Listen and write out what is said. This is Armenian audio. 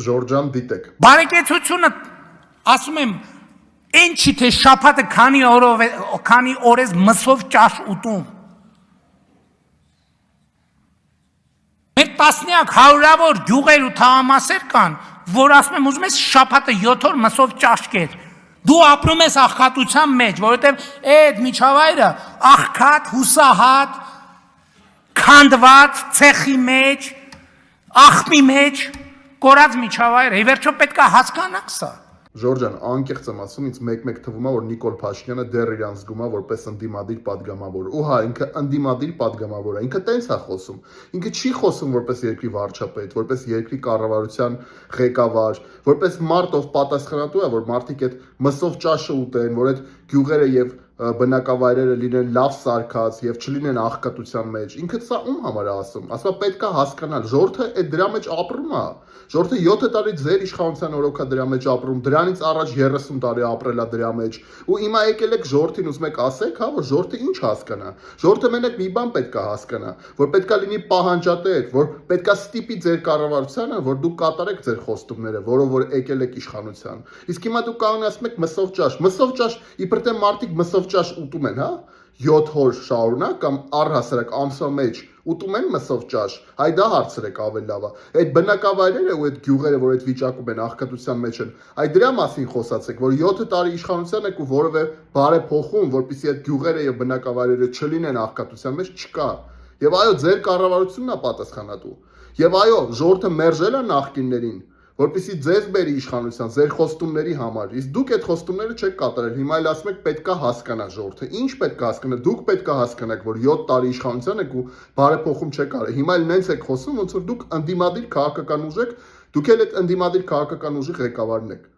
Ժորժան դիտեք։ Բարեկեցությունը ասում եմ այն չի թե շաբաթը քանի օրես մսով ճաշ ուտում։ Մեր տասնյակ հարյուրավոր գյուղեր ու թաղամասեր կան, որ ասում եմ ուզում ես շաբաթը 7 օր մսով ճաշ կեր։ Դու ապրում ես աղքատության մեջ, որովհետև այդ միջավայրը աղքատ, հուսահատ, քանդված, ցեխի մեջ, աղբի մեջ կորած միջավայր է, ի վերջո պետք է հասկանաք սա։ Ժորժան, անկեղծ եմ ասում, ինձ մեկ թվում է, որ Նիկոլ Փաշինյանը դեռ իրան զգում է որպես ընդդիմադիր падգամավոր։ Ու հա, ինքը ընդդիմադիր падգամավոր է, ինքը տենց է խոսում։ Ինքը չի խոսում որպես երկրի վարչապետ, որպես երկրի կառավարության ղեկավար, որպես մարդ, ով պատասխանատու է, որ մարդիկ այդ մսով ճաշը ուտեն, որ այդ գյուղերը եւ բնակավայրերը լինեն լավ սարքած եւ չլինեն աղքատության մեջ։ Ինքը սա ում համար է ասում։ Ասում է պետք է հասկանալ, ժողովուրդը այդ դրա մեջ ապրում է։ Ժողովուրդը 7 տարի ձեր իշխանության օրոք է դրա մեջ ապրում, դրանից առաջ 30 տարի ապրել է դրա մեջ։ Ու հիմա եկել եք ժողովրդին ուզում եք ասեք, հա, որ ժողովուրդը ինչ հասկանա։ Ժողովուրդը մենակ մի բան պետք է հասկանա, որ պետք է լինի պահանջատեր, որ պետք է ստիպի ձեր կառավարությանը, որ դուք կատարեք ձեր խոստումները, որով որ եկել եք իշխանության։ Իսկ հիմա դուք կանոն ասում եք մսով ճաշ, իբր թե մարդիկ մսով ճաշ ուտում են, հա, 7 օր շարունակ կամ առհասարակ ամսվա մեջ ուտում են մսով ճաշ, հայ դա հարցրեք ավելի լավ է։ Այդ բնակավայրերը ու այդ գյուղերը, որ այդ վիճակում են, աղքատության մեջ են, այդ դրա մասին խոսացեք, որ 7 տարի իշխանության եք ու որևէ բարեփոխում, որպեսզի այդ գյուղերը եւ բնակավայրերը չլինեն աղքատության մեջ, չկա։ Եվ այո, ձեր կառավարությունն է պատասխանատու։ Եվ այո, ժողովուրդը մերժել է նախկիններին, որպեսզի ձեզ բերի իշխանության, ձեր խոստումների համար։ Իսկ դուք այդ խոստումները չեք կատարել։ Հիմա էլ ասում եք պետք է հասկանա ժողովուրդը։ Ինչ պետք է հասկանա։ Դուք պետք է հասկանաք, որ 7 տարի իշխանության եք ու բարեփոխում չեք արել։ Հիմա էլ նենց եք խոսում, ոնց որ դուք ընդդիմադիր քաղաքական ուժ եք, դուք էլ այդ ընդդիմադիր քաղաքական ուժի ղեկավարն եք։